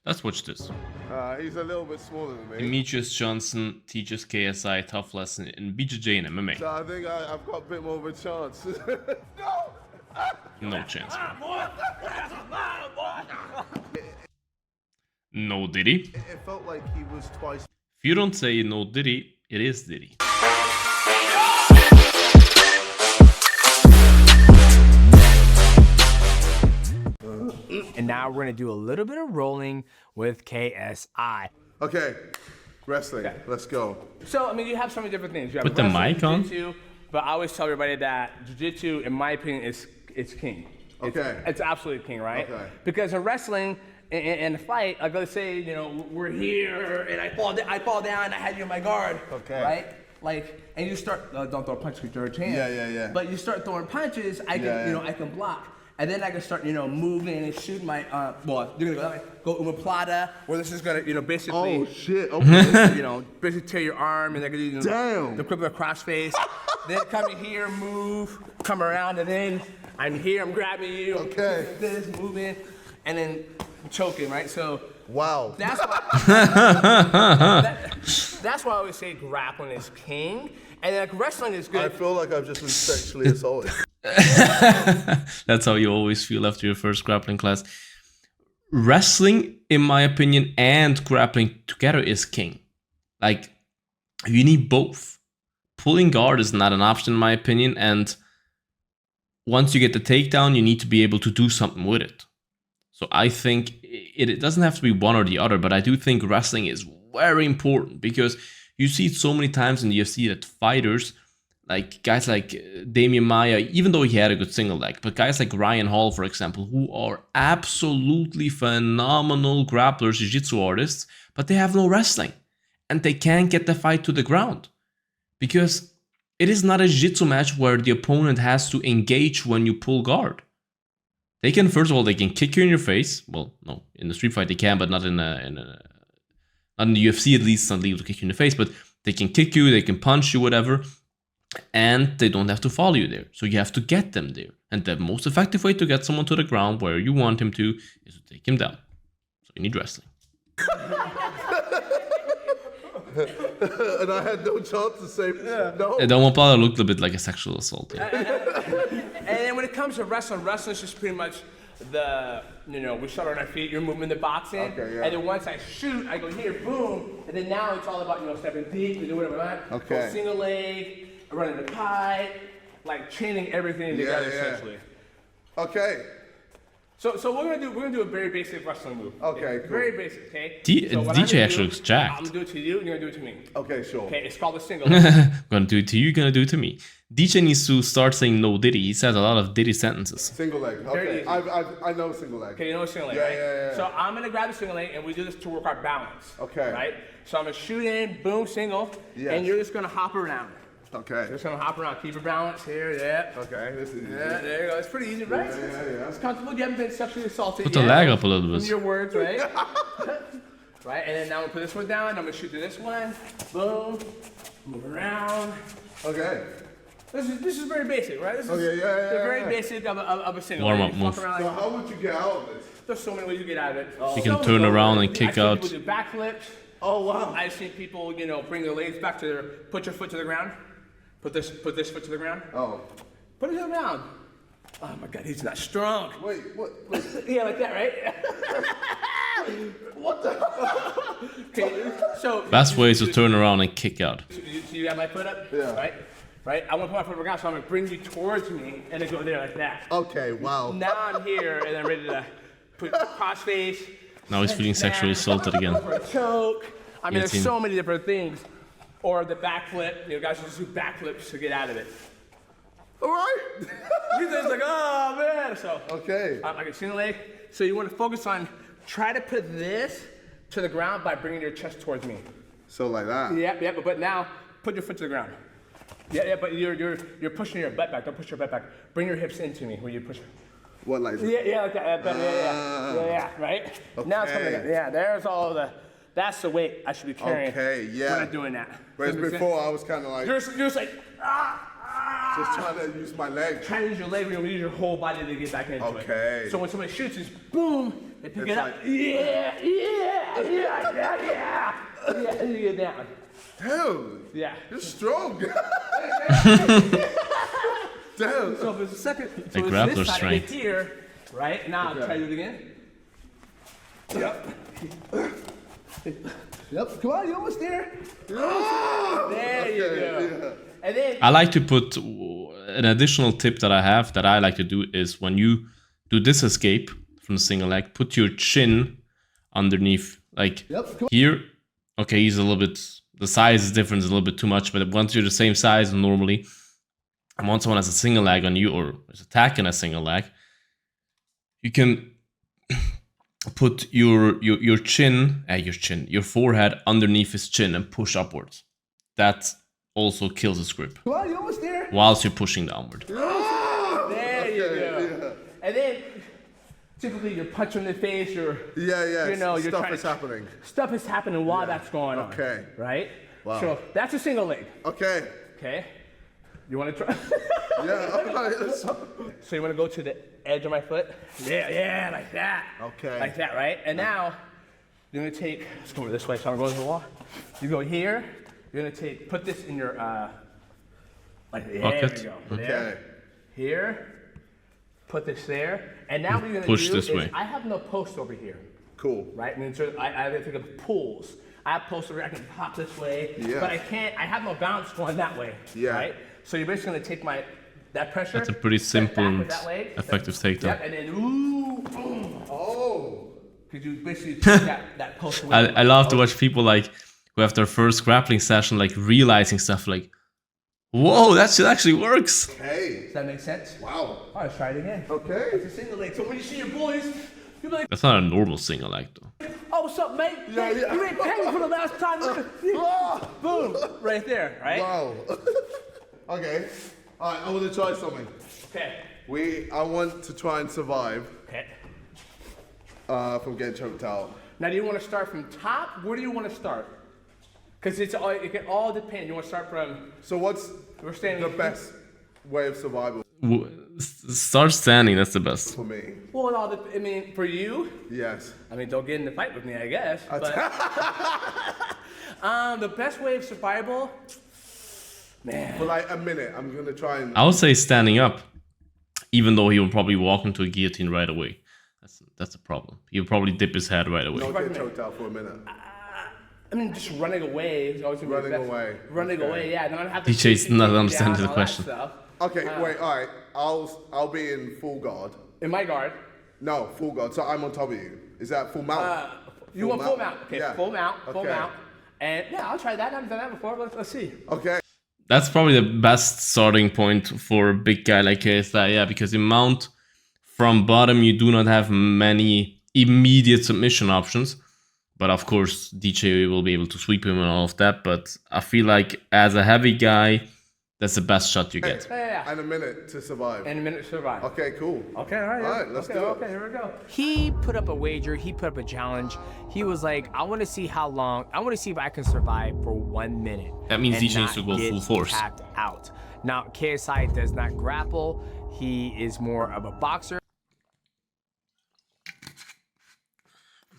Let's watch this. He's a little bit smaller than me. Demetrious Johnson teaches KSI tough lesson in BJJ and MMA. So I think I've got a bit more of a chance. No chance. No Diddy. It felt like he was twice. If you don't say no Diddy, it is Diddy. And now we're gonna do a little bit of rolling with KSI. Okay, wrestling. Okay. Let's go. So, I mean, you have so many different things. You have Put the mic on. Jiu-jitsu, but I always tell everybody that jiu-jitsu, in my opinion, is king. It's absolutely king, right? Okay. Because in wrestling, in a fight, like let's say, you know, we're here and I fall down, I had you in my guard. Okay. Right? Like, and you start, don't throw a punch with your chance. Yeah. But you start throwing punches, I can block. And then I can start, moving and shooting my, well, you're gonna go umaplata, where this is gonna, basically. Oh shit! Okay. Basically tear your arm, and then I can do Damn. the quick crossface. Then come in here, move, come around, and then I'm here, I'm grabbing you. Okay. This, moving, and then choking, right? So. Wow. That's why. That's why I always say grappling is king, and like wrestling is good. I feel like I've just been sexually assaulted. That's how you always feel after your first grappling class. Wrestling, in my opinion, and grappling together is king. Like, you need both. Pulling guard is not an option, in my opinion, and once you get the takedown, you need to be able to do something with it. So I think it doesn't have to be one or the other, but I do think wrestling is very important because you see it so many times in the UFC that fighters, like guys like Damian Maia, even though he had a good single leg, but guys like Ryan Hall, for example, who are absolutely phenomenal grapplers, jiu-jitsu artists, but they have no wrestling. And they can't get the fight to the ground. Because it is not a jiu-jitsu match where the opponent has to engage when you pull guard. They can, first of all, they can kick you in your face. Well, no, in the street fight they can, but not not in the UFC at least, it's not legal to kick you in the face, but they can kick you, they can punch you, whatever. And they don't have to follow you there. So you have to get them there. And the most effective way to get someone to the ground where you want him to is to take him down. So you need wrestling. And I had no chance to say no. And Don Plata looked a bit like a sexual assault. Yeah. And then when it comes to wrestling is just pretty much we start on our feet, you're moving the boxing. Okay, yeah. And then once I shoot, I go here, boom. And then now it's all about, stepping deep, you do whatever I want. Okay. Go single leg, running the pipe, like training everything together essentially. Okay. So we're gonna do a very basic wrestling move. Okay, cool. Very basic, okay? DJ actually looks jacked. I'm gonna do it to you, and you're gonna do it to me. Okay, sure. Okay, it's called a single leg. I'm gonna do it to you, you're gonna do it to me. DJ needs to start saying no Diddy. He says a lot of Diddy sentences. Single leg. Okay. I know single leg. Okay, you know single leg, right? Yeah. So I'm gonna grab the single leg, and we do this to work our balance. Okay. Right? So I'm gonna shoot in, boom, single, and you're just gonna hop around. Okay. Just gonna hop around, keep your balance here, yeah. Okay, this is easy. Yeah, there you go. It's pretty easy, right? Yeah. It's comfortable. You haven't been sexually assaulted Put the leg up a little bit. In your words, right? Right, and then now I'm gonna put this one down. I'm gonna shoot to this one. Boom. Move around. Okay. This is very basic, right? This is very basic of a single. Warm up move. So how would you get out of it? There's so many ways you get out of it. You can turn around and kick out. People do backflips. Oh wow. I've seen people, bring their legs back to put your foot to the ground. Put this foot to the ground. Oh. Put it to the ground. Oh my God, he's not strong. Wait, what? Yeah, like that, right? What the? Okay, so. Best way is to turn around and kick out. So you have my foot up? Yeah. Right? I want to put my foot on the ground, so I'm going to bring you towards me and then go there like that. Okay, wow. Now I'm here and I'm ready to put cross face. Now he's feeling sexually assaulted again. For a choke. I mean, there's so many different things. Or the backflip. Guys just do backflips to get out of it. All right. You're just like, oh man. So. Okay. Like a single leg. So you want to focus on, try to put this to the ground by bringing your chest towards me. So like that. Yeah. But now put your foot to the ground. Yeah. But you're pushing your butt back. Don't push your butt back. Bring your hips into me where you push. What like that? Yeah, like that. Yeah. Right. Okay. Now it's coming. Yeah. There's all the. That's the weight I should be carrying. Okay. Yeah. When I'm doing that. Whereas before I was kind of like. You're just like. Just trying to use my leg. Trying to use your leg, you're gonna use your whole body to get back into it. Okay. So when somebody shoots, it's boom, And pick it up. Yeah. Yeah, and you get down. Damn. Yeah. You're strong. Damn. So if it's a second, The so grappler it's this side strength. here, right? Now I'll try to do it again. Yep. Yep. Come on, you're almost there. There you go. Yeah. And then I like to put an additional tip that I have that I like to do is when you do this escape from the single leg, put your chin underneath, like here. Okay, he's a little bit, the size is different, it's a little bit too much, but once you're the same size normally, and once someone has a single leg on you or is attacking a single leg, you can put your chin, your forehead underneath his chin and push upwards. That also kills his grip. come on, you're almost there. Whilst you're pushing downward. There you go. And then typically you're punching in the face or Yeah. you know, you're Stuff trying is happening. Stuff is happening while that's going on. Okay. Right? Wow. So that's a single leg. Okay. Okay. You want to try? Yeah. Alright. So you want to go to the edge of my foot? Yeah, like that. Okay. Like that, right? And now you're gonna take. Let's go over this way. So I'm going to the wall. You go here. You're gonna take. Put this in your like there Pocket. we go. Okay. There. Here. Put this there. And now what you're gonna Push do this is way. I have no post over here, Cool. right? I mean, so I have to think of pulls. I have posts over here. I can pop this way, Yeah. but I can't. I have no bounce going that way. Yeah. Right. So you're basically gonna take that pressure. That's a pretty step simple back and with that leg, effective step- takedown. Yep, and then ooh, boom. Oh. Because you basically take that post away. I love to watch people like who have their first grappling session, like realizing stuff like, whoa, that shit actually works. Okay. Does that make sense? Wow. All right, let's try it again. Okay. It's a single leg. So when you see your boys, you'll be like, That's not a normal single leg though. oh, what's up, mate? Yeah. You ain't paying for the last time. Boom. Right there, right? Wow. Okay. Alright, I want to try something. Okay. I want to try and survive Okay. from getting choked out. Now, do you want to start from top? Where do you want to start? Because it can all depend. You want to start from, So what's we're standing the best way of survival Start standing, that's the best. for me? Well, it all I mean, for you, Yes. I mean, don't get in the fight with me, I guess. But the best way of survival, man. For like a minute, I'm gonna try and. I would say standing up, even though he will probably walk into a guillotine right away. That's a problem. He'll probably dip his head right away. Not get choked out for a minute. I mean, just running away is always gonna be the Running best. away. Running Okay. away, yeah. Don't have to. DJ's take not you understanding down, the all question. that stuff. Okay, wait, alright. I'll be in full guard. In my guard, No, full guard. So I'm on top of you. Is that full mount? you want full mount. Okay, Yeah. full mount, full Okay. mount. And yeah, I'll try that. I haven't done that before. Let's see. Okay. That's probably the best starting point for a big guy like KSI, yeah, because in mount from bottom you do not have many immediate submission options. But of course, DJ will be able to sweep him and all of that. But I feel like as a heavy guy, that's the best shot you get. Yeah. And a minute to survive. And a minute to survive. Okay, cool. Okay, all right. All right, let's okay, do it. Okay, here we go. He put up a wager, he put up a challenge. He was like, I want to see how long, I want to see if I can survive for 1 minute. That means and DJ needs to not go get full force. tapped out. Now, KSI does not grapple. He is more of a boxer.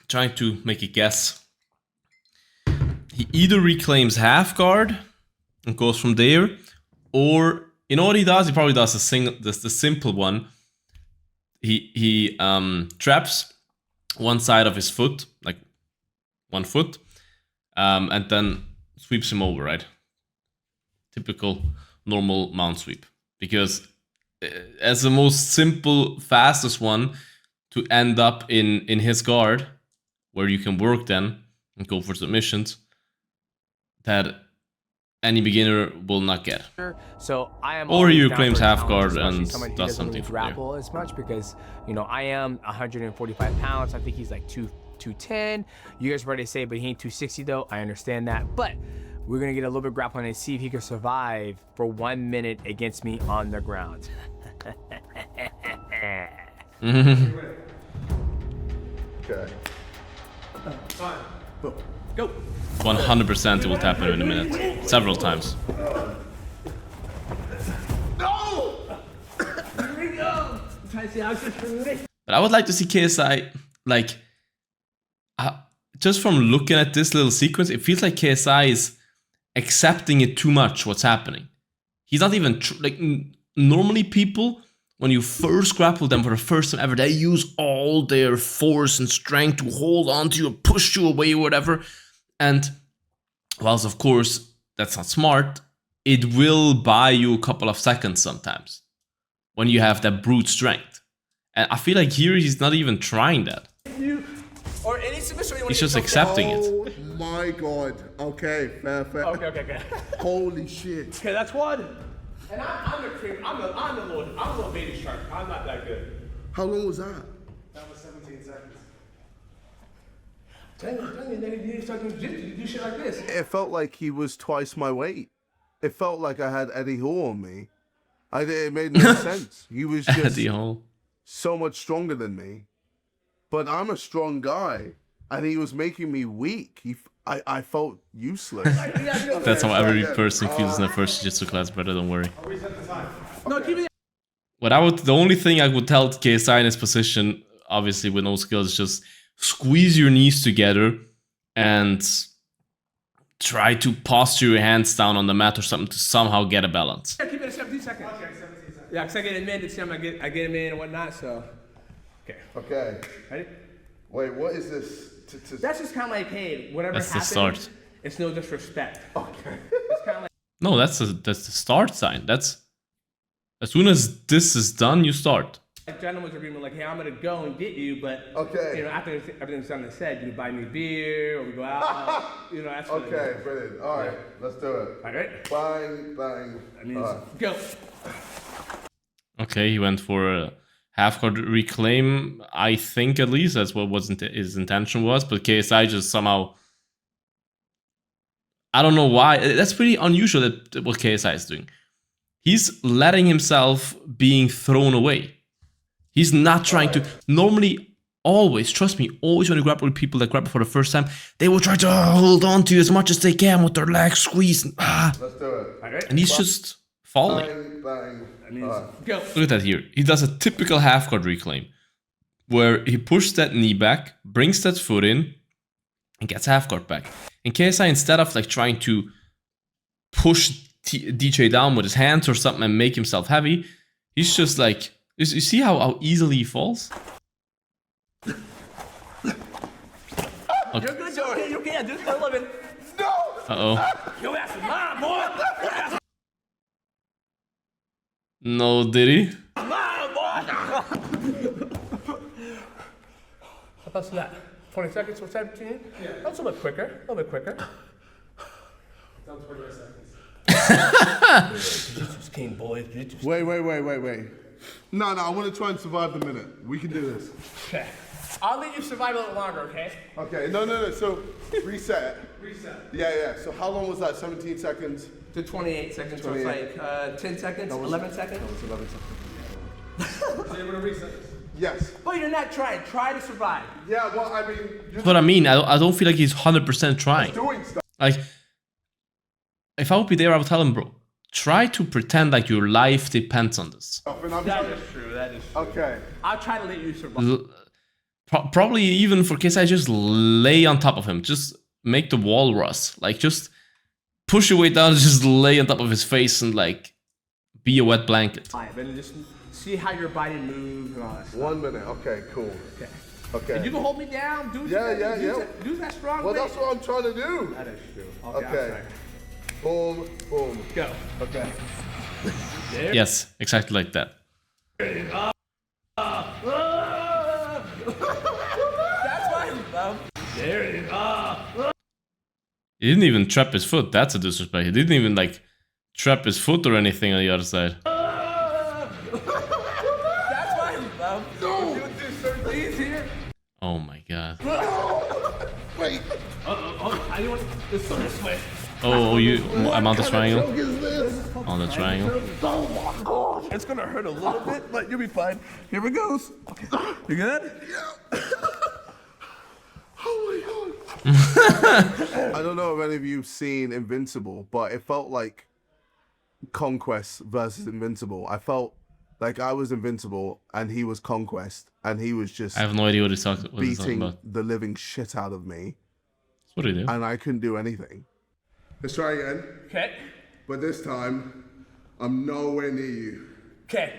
Trying to make a guess. He either reclaims half guard and goes from there, or you know what he does? He probably does the simple one. He traps one side of his foot, like 1 foot, and then sweeps him over, right? Typical normal mount sweep. Because as the most simple, fastest one to end up in his guard, where you can work then and go for submissions, that any beginner will not get. So I am. Or he always down reclaims for a half challenge, guard especially and someone who does doesn't something really from there. grapple as much because I am 145 pounds. I think he's like 210. You guys were ready to say, but he ain't 260 though. I understand that, but we're gonna get a little bit grappling and see if he can survive for 1 minute against me on the ground. Okay. Go. 100% it will tap him in a minute. Several times. No! Here we go. I'm trying to see how it's just for me. But I would like to see KSI like, just from looking at this little sequence, it feels like KSI is accepting it too much, what's happening. He's not even, normally people, when you first grapple them for the first time ever, they use all their force and strength to hold on to you, push you away or whatever. And whilst, of course, that's not smart, it will buy you a couple of seconds sometimes when you have that brute strength. And I feel like here he's not even trying that. Or any submission. He's just accepting it. Oh my god. Okay, fair. Okay. Holy shit. Okay, that's one. And I'm a little baby shark. I'm not that good. How long was that? That was 17 seconds. Tell me, nigga, you start doing jiu-jitsu, you do shit like this. It felt like he was twice my weight. It felt like I had Eddie Hall on me. It made no sense. He was just Eddie Hall. so much stronger than me. But I'm a strong guy. And he was making me weak. I felt useless. That's how every person feels in their first jiu-jitsu class, brother, don't worry. No, keep it. The only thing I would tell KSI in his position, obviously with no skills, is just squeeze your knees together and try to posture your hands down on the mat or something to somehow get a balance. Yeah, keep it at 17 seconds. Okay, 17 seconds. Yeah, because I get a minute, I get him in and whatnot, so. Okay. Ready? Wait, what is this? That's just kind of like, hey, whatever That's the happens, start. it's no disrespect. Okay. It's kind of like, No, that's the start sign. That's as soon as this is done, you start. gentleman's agreement, like, hey, I'm gonna go and get you, but after everything's done and said, you buy me beer or we go out. That's what Okay, brilliant. All right, let's do it. All right. Bang, bang. That means go. Okay, he went for a half-guard reclaim. I think at least that's what his intention was, but KSI just somehow. I don't know why. That's pretty unusual that what KSI is doing. He's letting himself being thrown away. He's not trying to. Normally, always, trust me, always when you grapple with people that grapple for the first time, they will try to hold on to you as much as they can with their legs squeezed. Let's do it. Right. And he's just falling. Bang, bang. That means go. Look at that here. He does a typical half-guard reclaim where he pushes that knee back, brings that foot in, and gets half-guard back. And KSI, instead of like trying to push DJ down with his hands or something and make himself heavy, he's just like, you see how easily he falls? Okay. You're good, Joe. You can do a little bit. No! Uh-oh. Your ass is mine, boy. No, did he? Mine, boy. How about that? 20 seconds for 17? Yeah. That's a little quicker. A little bit quicker. That was 28 seconds. Jiu-jitsu's king, boys. Wait. No, I want to try and survive the minute. We can do this. Okay. I'll let you survive a little longer, okay? Okay, no. So, reset. Yeah. So how long was that? 17 seconds? To 28 seconds, so it's like 10 seconds, 11 seconds. That was 11 seconds. So you're gonna reset this? Yes. But you're not trying. Try to survive. Yeah, well, I mean... That's what I mean. I don't feel like he's 100% trying. Doing stuff. Like, if I would be there, I would tell him, bro, try to pretend like your life depends on this. That is true. Okay. I'll try to let you survive. Probably even for KSI, just lay on top of him. Just make the walrus. Like, just push your way down and just lay on top of his face and, like, be a wet blanket. And just see how your body moves and all that stuff. 1 minute. Okay, cool. Okay. And you can hold me down. Do that strong Well, way. that's what I'm trying to do. That is true. Okay. Boom, boom. Go. Okay. Yes, exactly like that. That's why there it is. He didn't even trap his foot. That's a disrespect. He didn't even, like, trap his foot or anything on the other side. That's why no. You do certain things here. Oh my god. Wait. I don't want this way. I'm on the triangle. On the triangle. Oh my god. It's gonna hurt a little bit, but you'll be fine. Here it goes. Okay. You good? Yeah. Oh my god. I don't know if any of you've seen Invincible, but it felt like Conquest versus Invincible. I felt Like, I was invincible, and he was conquest, and he was just I have no idea what he's talking beating about. the living shit out of me, That's what he do. and I couldn't do anything. Let's try again. Okay. But this time, I'm nowhere near you. Okay.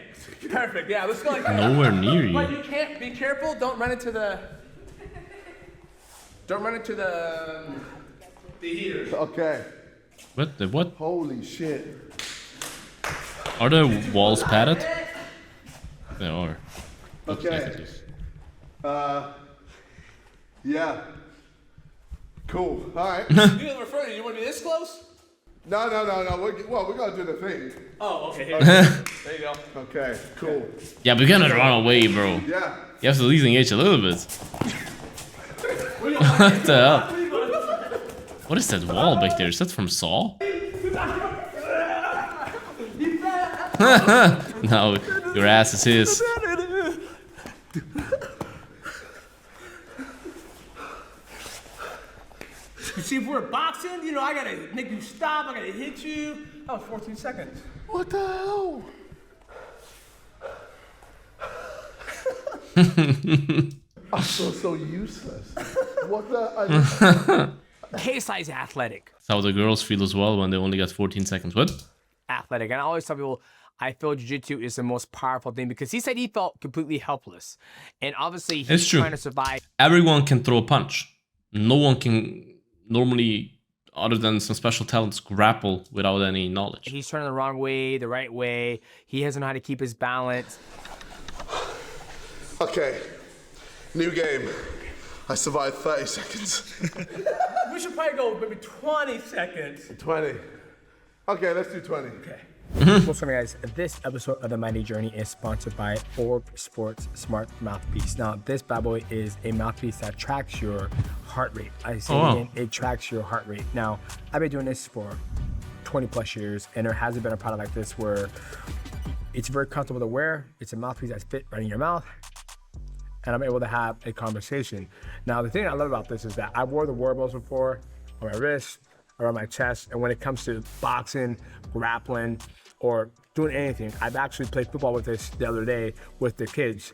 Perfect. Yeah, let's go like that. Nowhere near But you. you can't be careful. Don't run into the. Don't run into the heaters. Okay. What? The what? Holy shit. Are the walls padded? They are. Looks like Okay. it is. Yeah. Cool. All right. You guys were further. You want to be this close? No. We're gonna do the thing. Oh, okay. Here we go. There you go. Okay. Cool. Yeah, we're gonna run away, bro. Yeah. You have to at least engage a little bit. What the hell? What is that wall back there? Is that from Saw? No, your ass is his. You see, if we're boxing, you know, I gotta make you stop. I gotta hit you. That was 14 seconds. What the hell? I feel so useless. What the? KSI is athletic. That's how the girls feel as well when they only got 14 seconds. What? Athletic. And I always tell people, I feel jiu-jitsu is the most powerful thing because he said he felt completely helpless. And obviously he's It's true. trying to survive. Everyone can throw a punch. No one can normally, other than some special talents, grapple without any knowledge. He's turning the wrong way, the right way. He doesn't know how to keep his balance. Okay. New game. I survived 30 seconds. We should probably go maybe 20 seconds. 20. Okay, let's do 20. Okay. What's up, guys? This episode of the Mighty Journey is sponsored by Orb Sports Smart Mouthpiece. Now, this bad boy is a mouthpiece that tracks your heart rate. I say wow. again, it tracks your heart rate. Now, I've been doing this for 20 plus years, and there hasn't been a product like this where it's very comfortable to wear. It's a mouthpiece that's fit right in your mouth, and I'm able to have a conversation. Now, the thing I love about this is that I wore the wearables before on my wrist, around my chest, and when it comes to boxing, grappling, or doing anything, I've actually played football with this the other day with the kids.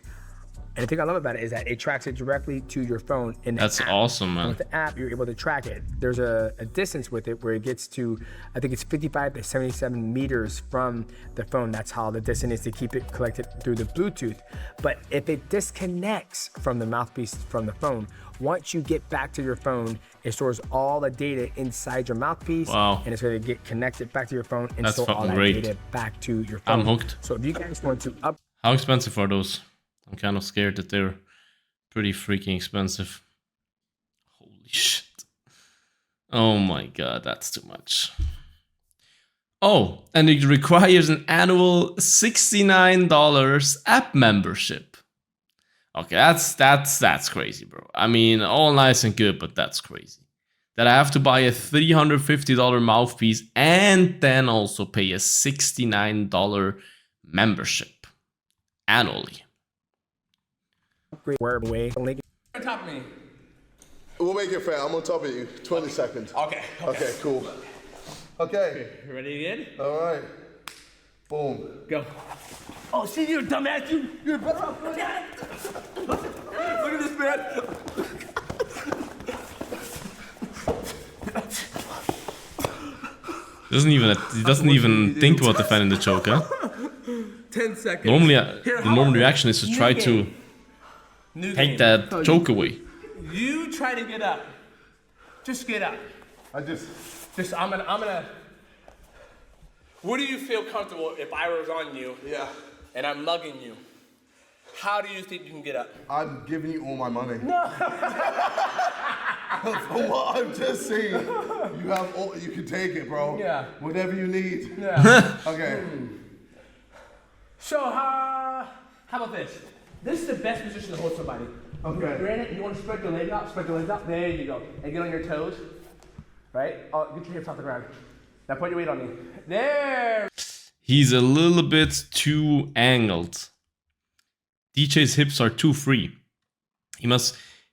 And the thing I love about it is that it tracks it directly to your phone in the That's app. awesome, And man. with the app, you're able to track it. There's a distance with it where it gets to, I think it's 55 to 77 meters from the phone. That's how the distance is to keep it collected through the Bluetooth. But if it disconnects from the mouthpiece from the phone, once you get back to your phone, it stores all the data inside your mouthpiece. Wow. And it's going to get connected back to your phone and That's store all fucking that great. data back to your phone. I'm hooked. So if you guys want to up How expensive are those? I'm kind of scared that they're pretty freaking expensive. Holy shit. Oh my god, that's too much. Oh, and it requires an annual $69 app membership. Okay, that's crazy, bro. I mean, all nice and good, but that's crazy. That I have to buy a $350 mouthpiece and then also pay a $69 membership annually. where away, link On top of me. We'll make it fair. I'm on top of you. 20 seconds. Okay. Okay, cool. Okay. You ready again? All right. Boom. Go. Oh, see, you dumbass. You're better off. Look at this, man. He doesn't even think about defending the choke, huh? 10 seconds. Normally, Here, the how normal about reaction is to new try game? to New take game. that choke away. You try to get up. Just get up. I'm gonna. Would you feel comfortable if I was on you Yeah. and I'm mugging you? How do you think you can get up? I'm giving you all my money. No. For what I'm just saying, you have all. You can take it, bro. Yeah. Whatever you need. Yeah. Okay. So, how about this? This is the best position to hold somebody. Okay. You're in it, you want to spread your leg out, there you go. And get on your toes, right? Oh, get your hips off the ground. Now put your weight on me. There! He's a little bit too angled. DJ's hips are too free.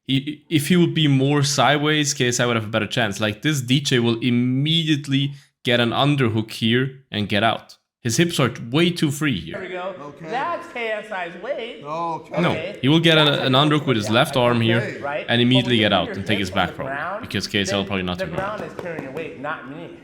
If he would be more sideways, KSI would have a better chance. Like this, DJ will immediately get an underhook here and get out. His hips are way too free There we here. go. Okay. That's KSI's weight. Okay. No, he will get an underhook with his left arm here Right? and immediately But when get you out put and your take his hips back on the probably. ground, Because KSI will then probably not the turn around. ground is carrying your weight, not me.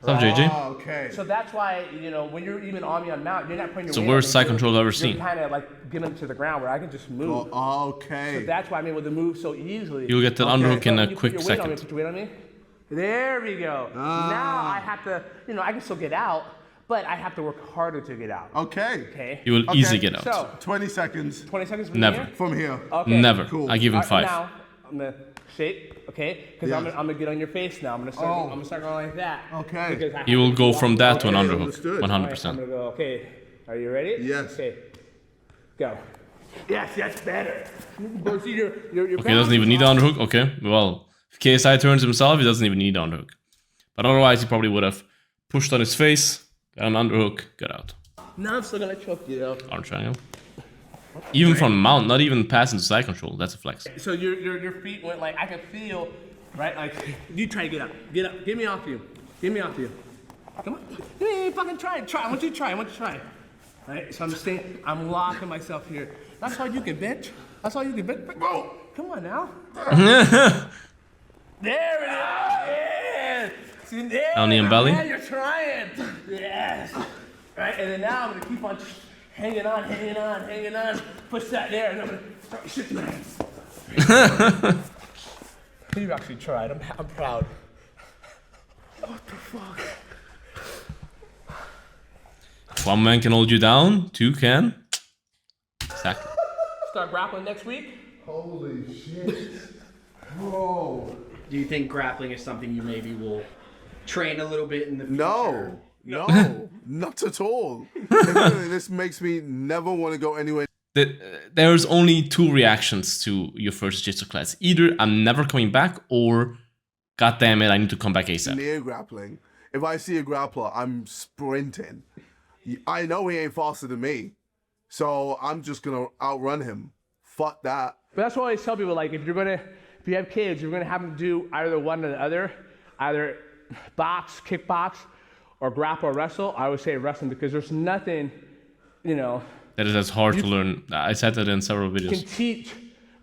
What's up, JJ? Okay. So that's why, when you're even on me on mount, you're not putting your It's the weight worst on side me, control I've ever you're seen. kind of like getting to the ground where I can just move. Okay. So that's why I'm able to move so easily. You'll get that underhook in So a you put quick your weight on me, second. put your weight on me. There we go. Now I have to, I can still get out, but I have to work harder to get out. Okay. Okay. You will Okay, easily get out. So 20 seconds 20 seconds from Never. here? from here. Okay. Never. Cool. I give him All right, 5. Now I'm gonna shake, okay? Because Yeah. I'm gonna get on your face now. I'm gonna start going like that. Okay. Because I You have will to go walk from that to an Okay, underhook. understood. 100%. I'm gonna go. Okay. Are you ready? Yes. Okay. Go. Yes, that's better. Go see your Okay, he doesn't even need the underhook. Okay, well, if KSI turns himself, he doesn't even need the underhook. But otherwise, he probably would have pushed on his face, got an underhook, got out. Now I'm still gonna choke you though. Arm triangle. Even from mount, not even passing to side control. That's a flex. So your feet went like I can feel, right? Like you try to get up, get me off you, get me off you. Come on, fucking try it. Try. I want you to try. Right? So I'm just saying, I'm locking myself here. That's all you can bench. That's all you can bench. Whoa! Come on now. There it is. Yeah. See, there. On the belly? Yeah, you're trying. Yes. Right, and then now I'm gonna keep on hanging on. Push that there, and I'm gonna start shifting my hands. You actually tried. I'm proud. What the fuck? If one man can hold you down, 2 can. Exactly. Start grappling next week. Holy shit. Bro. Do you think grappling is something you maybe will train a little bit in the future? No, not at all. This makes me never want to go anywhere. There's only 2 reactions to your first jiu-jitsu class. Either I'm never coming back, or God damn it, I need to come back ASAP. Near grappling. If I see a grappler, I'm sprinting. I know he ain't faster than me, so I'm just gonna outrun him. Fuck that. But that's why I always tell people, like, if you have kids, you're gonna have them do either one or the other, either box, kickbox, or grapple or wrestle. I would say wrestling because there's nothing, That is as hard to learn. I said that in several can videos. teach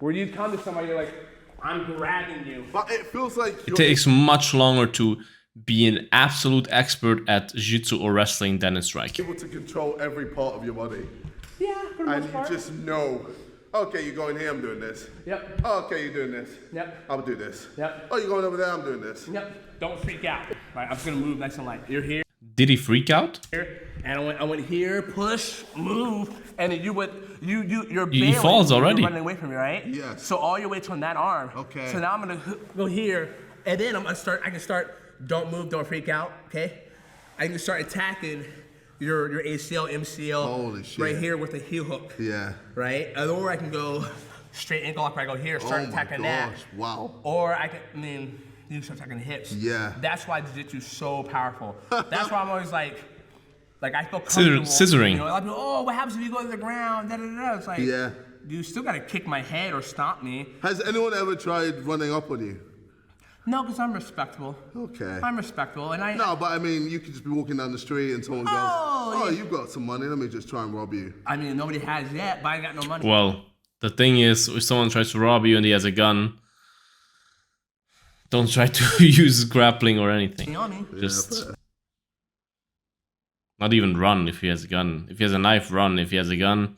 where you come to somebody, you're like, I'm grabbing you. But it feels like It takes much longer to be an absolute expert at jiu-jitsu or wrestling than in striking. able to control every part of your body. Yeah, for the And most you part. just know, okay, you're going here, I'm doing this. Yep, Oh, okay, you're doing this. yep, I'll do this. yep, Oh, you're going over there, I'm doing this. yep. Don't freak out. Right, I'm just gonna move nice and light. You're here, Did he freak out? and I went here, push, move, and then you're He bailing, falls already. You're running away from me, right? Yes. So all your weight's on that arm. Okay. So now I'm gonna go here, and then I can start. Don't move, don't freak out. Okay. I can start attacking your ACL, MCL. Holy shit. Right here with a heel hook. Yeah. Right. Or I can go straight ankle lock. Where I go here, start Oh my attacking that. gosh, wow. Or you start attacking the hips. Yeah. That's why jiu-jitsu is so powerful. That's why I'm always like I feel comfortable. Scissoring. A lot of people, oh, what happens if you go to the ground? Da, da, da. It's like, Yeah. you still gotta kick my head or stomp me. Has anyone ever tried running up on you? No, because I'm respectable. Okay. I'm respectable, and I. No, but I mean, you could just be walking down the street and someone goes, Oh, yeah. you've got some money, let me just try and rob you. I mean, nobody has yet, but I ain't got no money. Well, the thing is, if someone tries to rob you and he has a gun, don't try to use grappling or anything. You know me. Just not even run if he has a gun. If he has a knife, run. If he has a gun,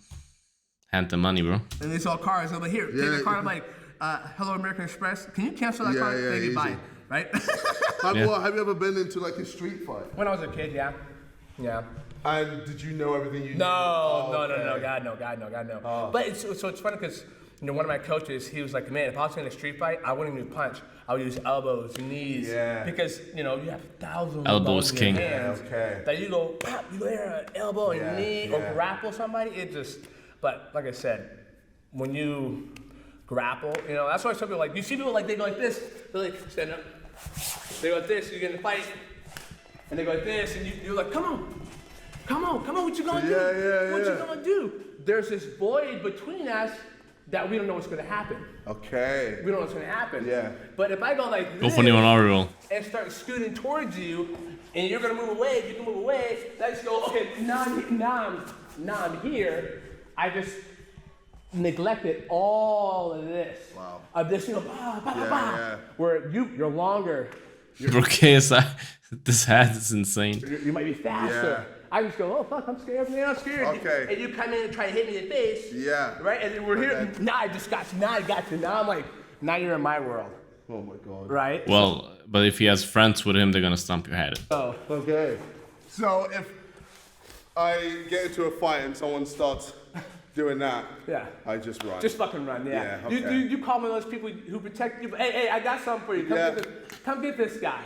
hand the money, bro. And they saw cars. I'm like, here, take the car. I'm like, hello, American Express. Can you cancel that car? Yeah, Thank you, bye. easy. Right? Have you ever been into like a street fight? When I was a kid, yeah. Yeah. And did you know everything you knew? No, Oh, no, okay. God, no. But it's funny because one of my coaches, he was like, man, if I was in a street fight, I wouldn't even punch. I would use elbows, knees, because you have thousands Elbows of bones in king. your hands. Okay. That you go, pop, you go here, an elbow, and knee, or grapple somebody. But like I said, when you grapple, that's why some people you see people they go like this, they stand up, they go like this, you get in a fight, and they go like this, and you're like, come on, what you gonna do? Yeah. What you gonna do? There's this void between us that we don't know what's gonna happen. Okay. We don't know what's gonna happen. Yeah. But if I go like Go this for Neo Ariel. and start scooting towards you, and you're gonna move away, you can move away. Let's go. Okay, now I'm here. I just neglected all of this. Wow. Of this, you know, Yeah. where you're longer. Bro, KSI, this hat is insane. You might be faster. Yeah. I just go, oh fuck, I'm scared, man, I'm scared. Okay. And you come in and try to hit me in the face. Yeah. Right? And then we're here. Okay. Now I got you. Now I'm like, now you're in my world. Oh my God. Right? Well, but if he has friends with him, they're gonna stomp your head. So, Okay. So if I get into a fight and someone starts doing that, yeah. I just run. Just fucking run, yeah. Yeah, okay. You call one of those people who protect you. Hey, I got something for you. Come get this guy.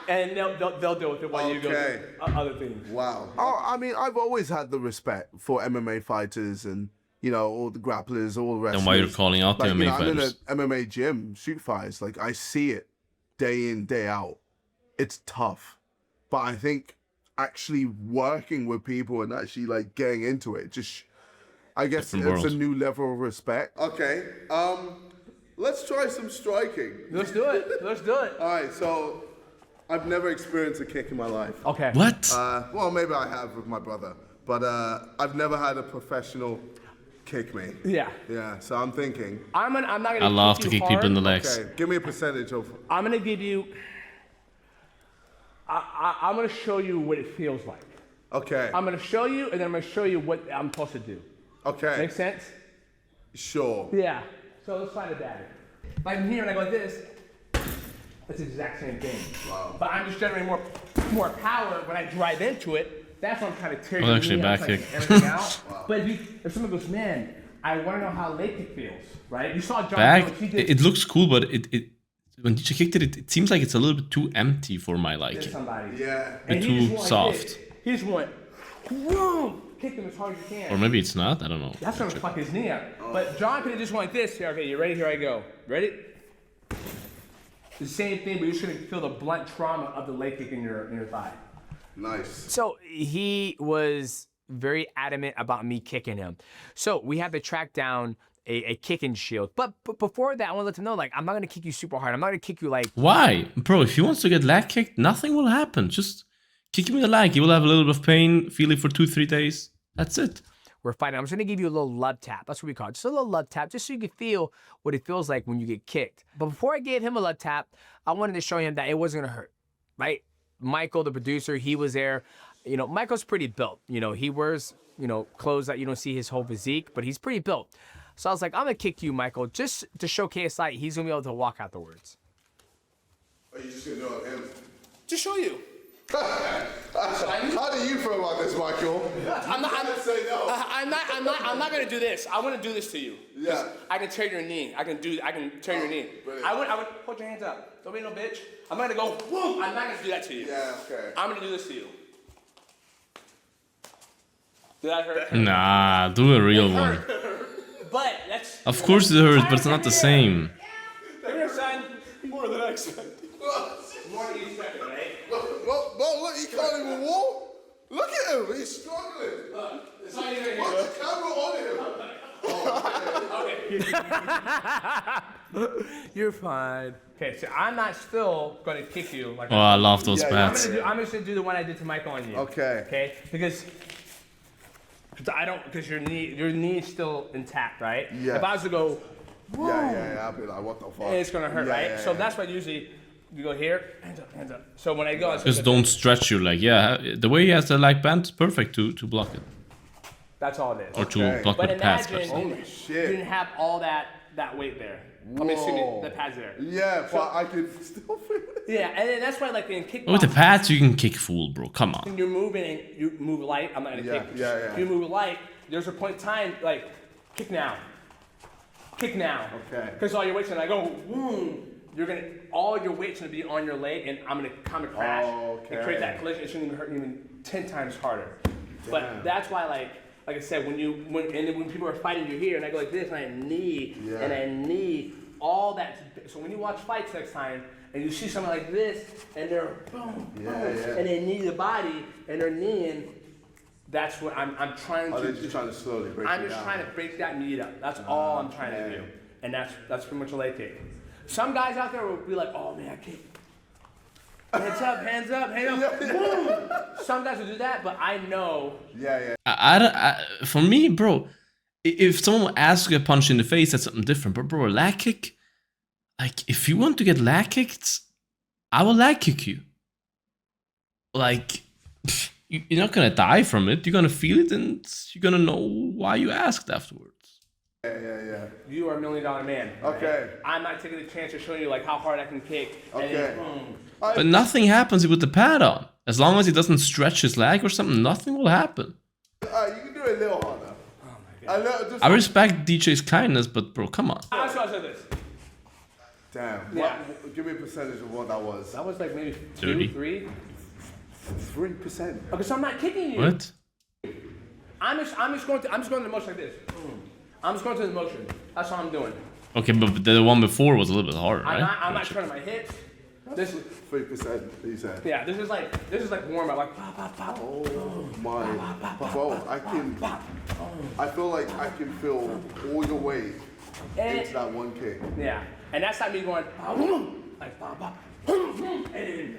And they'll deal with it while you go Okay. do other things. Wow. Oh, I mean, I've always had the respect for MMA fighters and, you know, all the grapplers, all the wrestlers. Then why you're calling out the like, MMA you know, fighters? I'm in an MMA gym, shoot fighters. Like, I see it day in, day out. It's tough. But I think actually working with people and actually, like, getting into it, just, I guess Different it's world. a new level of respect. Okay. Let's try some striking. Let's do it. All right, so I've never experienced a kick in my life. Okay. What? Well, maybe I have with my brother, but I've never had a professional kick me. Yeah. Yeah, so I'm thinking. I'm not gonna. I love to you kick people in the hard. legs. Okay, give me a percentage of. I'm gonna give you. I'm gonna show you what it feels like. Okay. I'm gonna show you, and then I'm gonna show you what I'm supposed to do. Okay. Make sense? Sure. Yeah. So let's find a bag. Like I'm here and I go like this. That's the exact same thing. Wow. But I'm just generating more power when I drive into it. That's what I'm trying to tear Well, your actually, knee back out, trying to kick. get everything out. But if someone goes, man, I want to know how leg kick feels, right? You saw John Back, Jones. He did it looks cool, but it when DJ kicked it seems like it's a little bit too empty for my liking. somebody. Yeah. And Too he just went like soft. this. He just went, boom, kick him as hard as you can. Or maybe it's not. I don't know. That's gonna fuck his knee up. But John could have just went like this. Here, okay, you ready? Here I go. Ready? The same thing, but you're just gonna feel the blunt trauma of the leg kick in your thigh. Nice. So he was very adamant about me kicking him. So we had to track down a kicking shield. But before that, I want to let him know, like, I'm not going to kick you super hard. I'm not going to kick you like... Why? Bro, if he wants to get leg kicked, nothing will happen. Just kick him in the leg. He will have a little bit of pain, feel it for 2-3 days. That's it. We're fighting. I'm just going to give you a little love tap. That's what we call it. Just a little love tap, just so you can feel what it feels like when you get kicked. But before I gave him a love tap, I wanted to show him that it wasn't going to hurt, right? Michael, the producer, he was there. You know, Michael's pretty built. You know, he wears, you know, clothes that you don't see his whole physique, but he's pretty built. So I was like, I'm going to kick you, Michael, just to show KSI he's going to be able to walk afterwards. Are you just gonna do it on him? Just show you. How do you feel about this, Michael? I'm not say no. I'm not gonna do this. I want to do this to you. Yeah. I can tear your knee. I can tear your knee. brilliant. I would hold your hands up. Don't be no bitch. I'm not gonna go. Whoa. I'm not gonna do that to you. Yeah. Okay. I'm gonna do this to you. Did that hurt? Nah, do a real one. But that's. Of course it hurts, but it's not the same. Come here, son. More than I expected. More than you expected, right? Well, look, he can't even walk. Look at him, he's struggling. It's not even Put the camera on him. You're fine. Okay, so I'm not still gonna kick you like. Oh, I love those Yeah, bats. I'm just gonna do the one I did to Michael on you. Okay. Okay, because your knee is still intact, right? Yeah. If I was to go, Yeah. I'll be like, what the fuck? it's gonna hurt, Yeah, right? yeah, So yeah. that's why usually you go here, hands up. So when I go, it's Just don't stretch your leg. Yeah, the way he has the leg bent is perfect to block it. That's all it is. Or to Okay. block But with the pads. imagine But you Holy shit. didn't have all that weight there. I mean, excuse me, Whoa. the pads there. Yeah, but I can still feel it. Yeah, and then that's why like in kickboxing. with the pads, you can kick full, bro. Come on. When you're moving and you move light, I'm not gonna Yeah, kick. yeah. You move light, there's a point in time, like, kick now. Kick now. Okay. Because all your weight's gonna go, boom. All your weight's gonna be on your leg, and I'm gonna come and crash and create that collision. It's gonna even hurt you even 10 times harder. But that's why, like I said, when people are fighting you here, and I go like this, and I knee, all that. So when you watch fights next time, and you see someone like this, and they're boom, boom, and they knee the body, and they're kneeing, That's what I'm trying to. Oh, they're just trying to slowly break it down. I'm just trying to break that meat up. That's all I'm trying to do. And that's pretty much a leg kick. Some guys out there will be like, oh man, I can't. Hands up, hands up, hands up. Boom. Some guys will do that, but I know. Yeah. For me, bro, if someone asks you a punch in the face, that's something different. But bro, a leg kick, like if you want to get leg kicked, I will leg kick you. Like, you're not gonna die from it. You're gonna feel it, and you're gonna know why you asked afterwards. Yeah. You are $1 million man. Right? Okay. I'm not taking the chance of showing you like how hard I can kick. Okay. And then, boom. But nothing happens with the pad on. As long as he doesn't stretch his leg or something, nothing will happen. You can do it a little harder. Oh my God. I respect DJ's kindness, but bro, come on. I'll show this. Damn. Yeah. Give me a percentage of what that was. That was like maybe 30. 2, 3. 3%. Okay, so I'm not kicking you. What? I'm just going to the motion like this. I'm just going to the motion. That's all I'm doing. Okay, but the one before was a little bit harder, right? I'm not turning my hips. This is 3%, you said. yeah. This is like warm up, like pop, pop, pop. Oh my. Bro, I feel like I can feel all your weight into that one kick. Yeah, and that's not me going like pop, pop, and then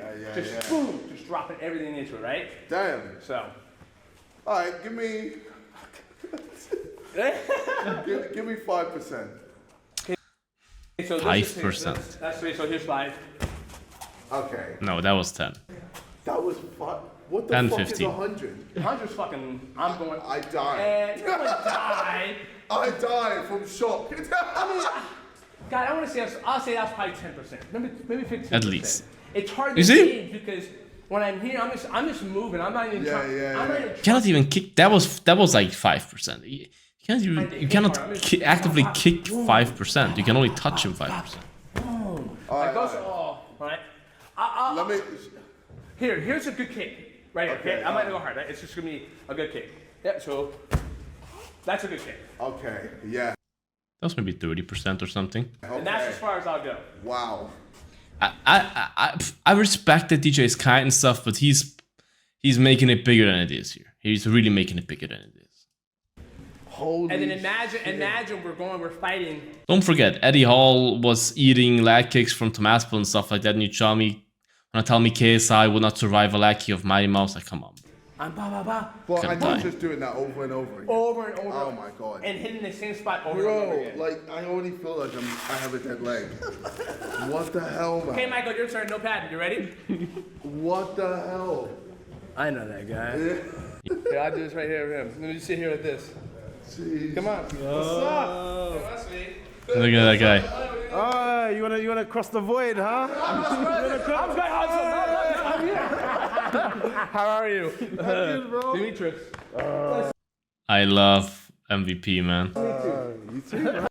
boom, just dropping everything into it, right? Damn. So. All right, give me. give me 5%. So 5%. That's 3. So here's 5. Okay. No, that was 10. That was 5. What the 10, fuck 15. is 100? 100's fucking. I'm going. I died. And you're gonna die. I died from shock. God, I want to say. I'll say that's probably 10%. Maybe 15%. At least. It's hard You to see? gauge because when I'm here, I'm just moving. I'm not even trying. I'm not even You cannot even kick. That was like 5%. You cannot actively kick 5%. You can only touch him 5%. That goes all right. Let me. Here's a good kick. Right here. Okay, I'm not gonna go hard. Right? It's just gonna be a good kick. Yep. So that's a good kick. Okay, yeah. That was maybe 30% or something. Okay. And that's as far as I'll go. Wow. I respect that DJ is kind and stuff, but he's making it bigger than it is here. He's really making it bigger than it is. Holy And then imagine we're fighting. Don't forget, Eddie Hall was eating leg kicks from Tomaspel and stuff like that, and you tell me KSI would not survive a leg kick of Mighty Mouse, like come on. I'm ba ba ba. Well, Gonna I'm die. just doing that over and over again. Over and over. Oh my god. And hitting the same spot over and over Bro, again. like I already feel like I have a dead leg. What the hell, man? Okay, Michael, your turn. No pad. You ready? What the hell? I know that guy. Yeah, I'll do this right here with him. Let me just sit here like this. Jeez. Come on. What's up? That's me. Look at that guy. Oh, you wanna cross the void, huh? I'm going I'm here. How are you? Good, bro. Demetrious. I love MVP, man. You too, bro.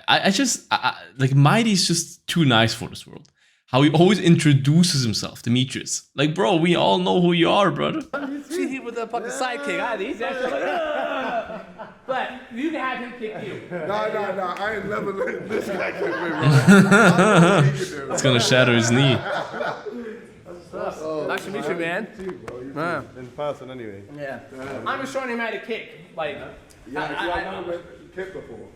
I just like Mighty's just too nice for this world. How he always introduces himself, Demetrious. Like, bro, we all know who you are, brother. See him with the fucking sidekick. He's actually like, but you can have him kick you. No. I ain't never letting this guy kick me, bro. I know what he can do. It's gonna shatter his knee. Nice to meet you, man. In person, anyway. Yeah. I'm just showing him how to kick. Like, I've never kicked before.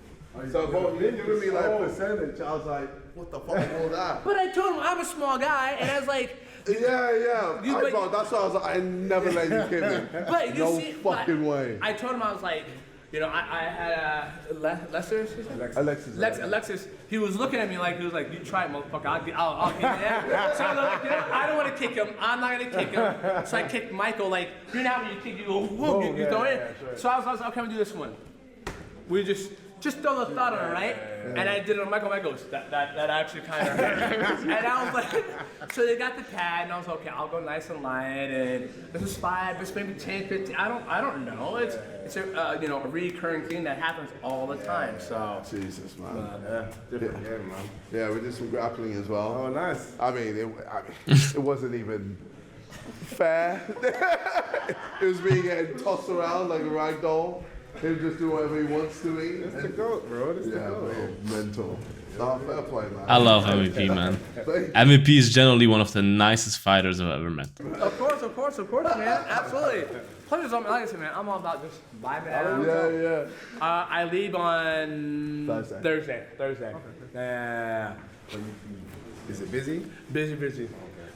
So, bro, you're giving me like percentage. I was like, what the fuck is all that? but I told him I'm a small guy, and I was like, Yeah. but- Bro, that's why I was like, I never let you kick me. but you No see, fucking way. I told him I was like, you know, I had Lester. Alexis, he was looking at me like he was like, "You try it, motherfucker. I'll kick him." So I was like, you know, I don't want to kick him. I'm not gonna kick him. So I kicked Michael. Like, you know how when you kick, you go, whoop, you throw it. So I was like, okay, I'm gonna do this one. We just throw the thought on it, right? And I did it on Michael. Michael goes, that actually kind of hurt. And I was like, so they got the pad, and I was like, okay, I'll go nice and light, and this is 5, it's maybe 10, 15. I don't know. It's a you know, a recurring thing that happens all the time. So Jesus, man. Different game, man. Yeah, we did some grappling as well. Oh, nice. I mean, it wasn't even fair. It was me getting tossed around like a rag doll. Him just do whatever he wants to eat. It's the GOAT, bro. It's the Yeah, GOAT. bro, mental. No, fair play, man. I love MVP, man. Thank MVP is generally one of the nicest fighters I've ever met. of course, man, absolutely. Plus, like I said, man, I'm all about just vibing out. Yeah. I leave on Thursday. Yeah. Is it busy? Busy.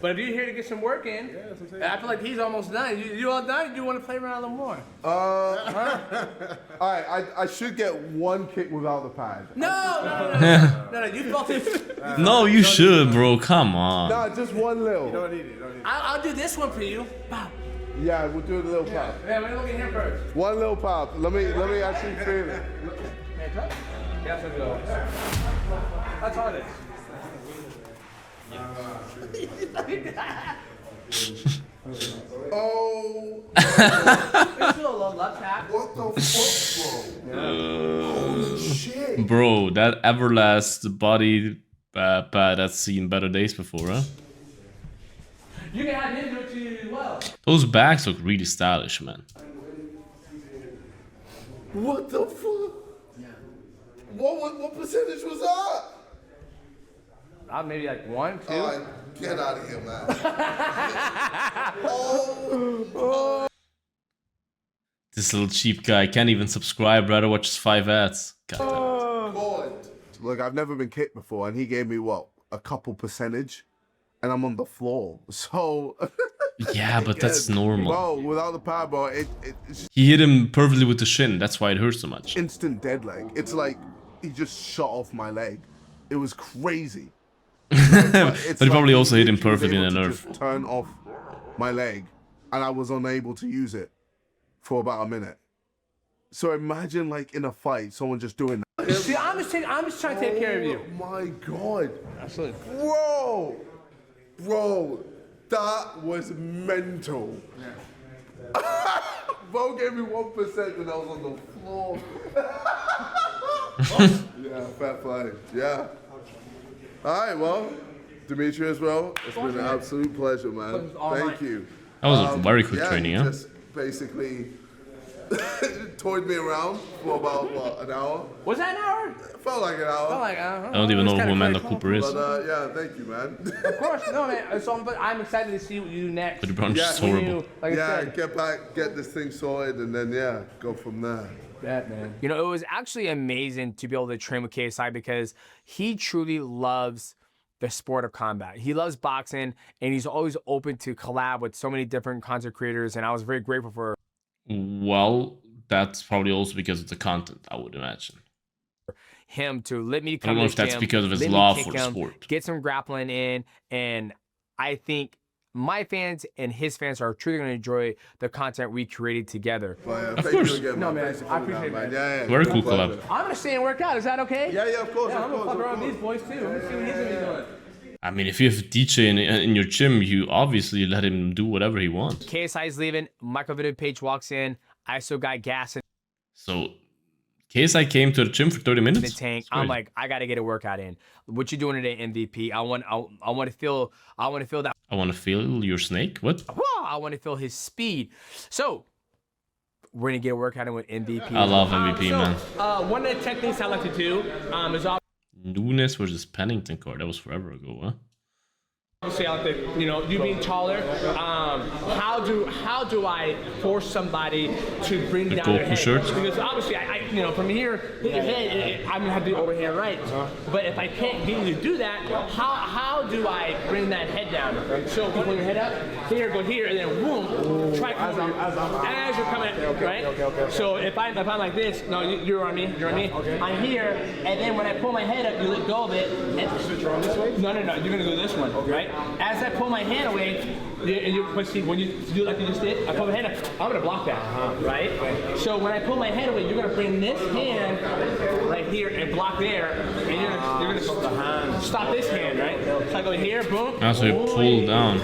But if you're here to get some work in, That's what I'm saying. I feel like he's almost done. You all done? Do you want to play around a little more? All right, I should get one kick without the pad. No. You felt it. No, you should, bro. Come on. Nah, just one little. Don't need it. I'll do this one for you. Bow. Yeah, we'll do a little pop. Yeah, we're looking here first. One little pop. Let me actually feel it. Hands up. That's what it goes. That's all it is. Oh, It's still a low left tap. what the fuck, bro? Holy shit. Bro, that Everlast body pad that's seen better days before, huh? You can have him do it to you as well. Those bags look really stylish, man. What the fuck? What percentage was that? Maybe like 1, 2. All right, get out of here, man. This little cheap guy can't even subscribe, rather watches 5 ads. God. God. Look, I've never been kicked before, and he gave me what, a couple percentage, and I'm on the floor. So Yeah, but that's normal. bro, without the pad, bro, it's He hit him perfectly with the shin, that's why it hurts so much. instant dead leg. It's like he just shot off my leg. It was crazy. But he probably also hit him literally was perfectly in able the to nerve. just turn off my leg, and I was unable to use it for about a minute. So imagine, like, in a fight, someone just doing that. See, I'm just trying to take care of you. Oh my god, Absolutely. bro, that was mental. Bo gave me 1% and I was on the floor. Yeah, fair play. Yeah. All right, well, Demetrious, bro, it's been an absolute pleasure, man. Thank you. That was a very quick yeah, training, he huh? just basically toyed me around for about, what, an hour? Was that an hour? It felt like an hour. I don't even know who Amanda Cooper is. But yeah, thank you, man. Of course, no, man. So, but I'm excited to see what you do next. But the brunch is Yeah, horrible. Like I Yeah, said, get this thing sorted, and then yeah, go from there. that man. You know, it was actually amazing to be able to train with KSI because he truly loves the sport of combat. He loves boxing, and he's always open to collab with so many different content creators, and I was very grateful for Well, that's probably also because of the content, I would imagine. him to let me I come don't know to if that's gym, because of his let me love kick for the him, sport. get some grappling in, and I think my fans and his fans are truly going to enjoy the content we created together. But, Of thank course. you again, No, man. man, Thanks for I coming appreciate out, it, man. Yeah, Very no cool pleasure. collab. I'm gonna stay and work out. Is that okay? Yeah, of course, Yeah, I'm of gonna course, fuck around of with these course. boys too. Let me see what he's gonna be doing. I mean, if you have a DJ in your gym, you obviously let him do whatever he wants. KSI's leaving. Michael Video Page walks in. I still got gas in So, KSI came to the gym for 30 minutes? the tank. That's I'm crazy. like, I gotta get a workout in. What you doing today, MVP? I want to feel that. I want to feel your snake? What? I want to feel his speed. So we're gonna get a workout in with MVP. I love MVP, man. One of the techniques I like to do is Nunes versus Pennington card. That was forever ago, huh? obviously I like to, you being taller. How do I force somebody to bring down their Goku head? shirts? Because obviously from here hit your head, I'm gonna have to do overhand right. But if I can't get you to do that, how do I bring that head down? So you pull your head up, here, go here, and then boom, try as you're coming, right? So if I'm like this, no, you're on me. I'm here, and then when I pull my head up, you let go of it. And you're on this way? No, you're gonna go this one, right? As I pull my hand away, but see, when you do like you just did, I pull my hand up, I'm gonna block that, right? So when I pull my hand away, you're gonna bring this hand right here and block there, and you're gonna stop this hand, right? So I go here, boom. So you pull down.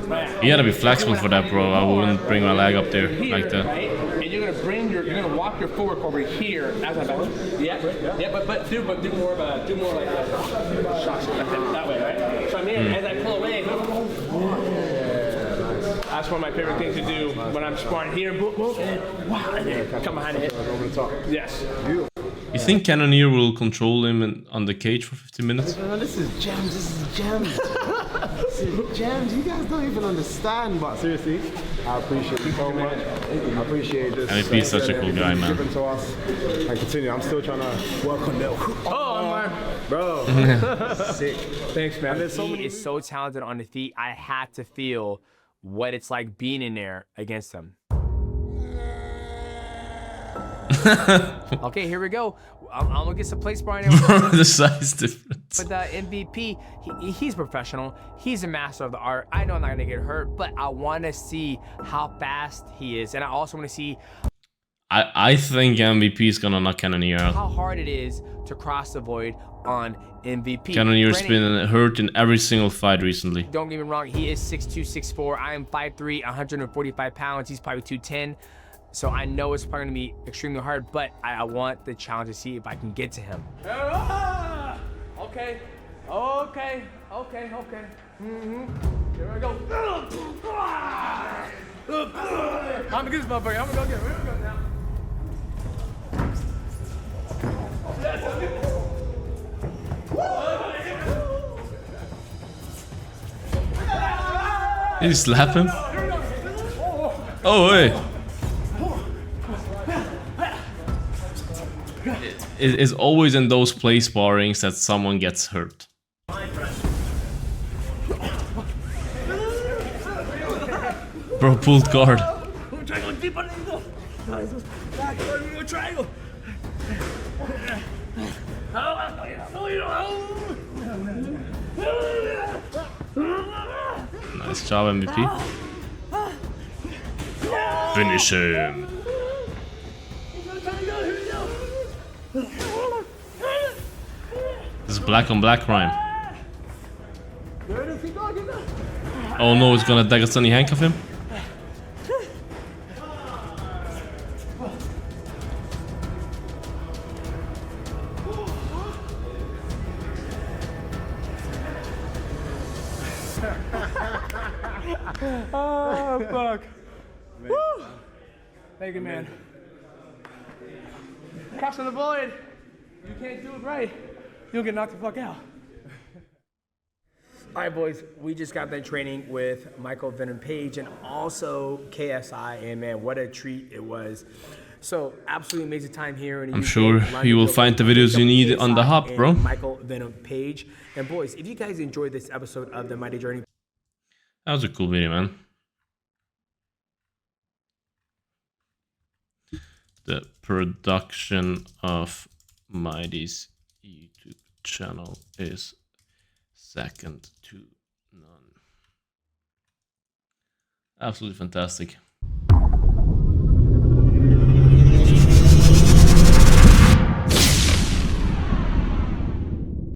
Right. You gotta be flexible for that, bro. I wouldn't bring my leg up there Here, like that. right? And you're gonna walk your forward over here as I bounce. Yeah, but do more like shots like that way, right? So I'm here, as I pull away. That's one of my favorite things to do when I'm sparring here. Boom, boom, and wow, and then come behind the hip. Over the top. Yes. Beautiful. You think Cannoneer will control him on the cage for 15 minutes? No, this is gems. This is gems. This is gems. You guys don't even understand. But seriously, I appreciate you so much. I appreciate this. MVP is such a cool guy, man. Given to us and continue. I'm still trying to work on that. Oh, man. Bro. Sick. Thanks, man. He is so talented on the feet. I had to feel what it's like being in there against him. Okay, here we go. I'm gonna get some place sparring. The size difference. But the MVP, he's professional. He's a master of the art. I know I'm not gonna get hurt, but I want to see how fast he is, and I also want to see I think MVP is gonna knock Cannoneer out. how hard it is to cross the void on MVP. Cannoneer's Granted, been hurt in every single fight recently. don't get me wrong, he is 6'2", 6'4". I am 5'3", 145 pounds. He's probably 210. So I know it's probably gonna be extremely hard, but I want the challenge to see if I can get to him. Okay. Here we go. I'm gonna get this motherfucker. I'm gonna go get him. Here we go now. Did you slap him? Oh, hey. It's always in those play sparrings that someone gets hurt. Bro pulled guard. Nice job, MVP. Finish him. This is black on black crime. Oh no, it's gonna Dagestani handcuff him? Oh, fuck. Woo. Thank you, man. Crossing the void. You can't do it right, you'll get knocked the fuck out. All right, boys, we just got done training with Michael Venom Page and also KSI, and man, what a treat it was. So, absolutely amazing time here. In the I'm UK. sure you will find the videos you need on the hub, bro. Michael Venom Page. And boys, if you guys enjoyed this episode of The Mighty Journey, That was a cool video, man. The production of Mighty's YouTube channel is second to none. Absolutely fantastic.